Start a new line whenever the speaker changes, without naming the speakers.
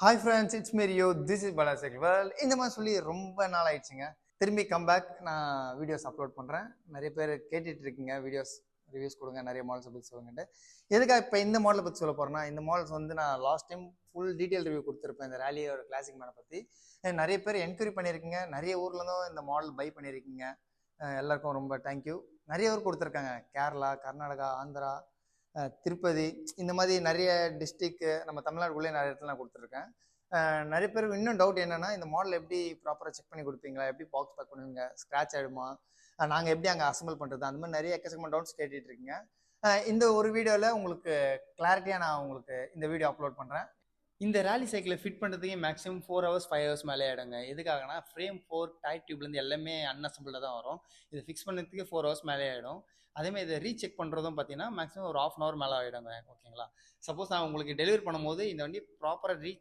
Hi friends, it's me Rio. This is பலா cycle world. இந்த மாதிரி சொல்லி ரொம்ப நாள் ஆயிடுச்சுங்க. திரும்பி கம்பேக் நான் வீடியோஸ் அப்லோட் பண்ணுறேன். நிறைய பேர் கேட்டுட்டு இருக்கீங்க வீடியோஸ் ரிவ்யூஸ் கொடுங்க, நிறைய மாடல்ஸை பற்றி சொல்லுங்கன்ட்டு. எதுக்காக இப்போ இந்த மாடலை பற்றி சொல்ல போகிறேன்னா, இந்த மாடல்ஸ் வந்து நான் last time full detail review கொடுத்துருப்பேன் இந்த ரேலியோட கிளாசிக் மேனை பற்றி. நிறைய பேர் என்கொயரி பண்ணியிருக்கீங்க, நிறைய ஊர்லேருந்தும் இந்த மாடல் பை பண்ணியிருக்கீங்க. எல்லாருக்கும் ரொம்ப தேங்க்யூ. நிறைய ஊர் கொடுத்துருக்காங்க, கேரளா, கர்நாடகா, ஆந்திரா, திருப்பதி, இந்த மாதிரி நிறைய டிஸ்ட்ரிக்கு நம்ம தமிழ்நாடுக்குள்ளே நிறைய இடத்துல நான் கொடுத்துருக்கேன். நிறைய பேருக்கு இன்னும் டவுட் என்னன்னா, இந்த மாடல் எப்படி ப்ராப்பராக செக் பண்ணி கொடுப்பீங்களா, எப்படி பாக்ஸ் பேக் பண்ணுவீங்க, ஸ்க்ராட்ச் ஆகிடுமா, நாங்கள் எப்படி அங்கே அசம்பிள் பண்ணுறது, அந்த மாதிரி நிறைய எக்கச்சக்கமான டவுட்ஸ் கேட்டுட்டு இருக்கீங்க. இந்த ஒரு வீடியோவில் உங்களுக்கு கிளாரிட்டியாக நான் உங்களுக்கு இந்த வீடியோ அப்லோட் பண்ணுறேன். இந்த ரேலி சைக்கிளை ஃபிட் பண்ணுறதுக்கே மேக்ஸிமம் 4 ஹவர்ஸ் 5 ஹவர்ஸ் மேலே ஆகிடுங்க. எதுக்காகனா ஃப்ரேம் 4 டயர் டியூப்லேருந்து எல்லாமே அன்அசம்பிளில் தான் வரும். இதை ஃபிக்ஸ் பண்ணுறதுக்கே 4 ஹவர்ஸ் மேலே ஆகிடும். அதேமாதிரி இதை ரீசெக் பண்ணுறதும் பார்த்தீங்கன்னா மேக்ஸிமம் ஒரு ½ hour மேலே ஆகிடுங்க. ஓகேங்களா? சப்போஸ் நான் உங்களுக்கு டெலிவரி பண்ணும்போது இந்த வண்டி ப்ராப்பராக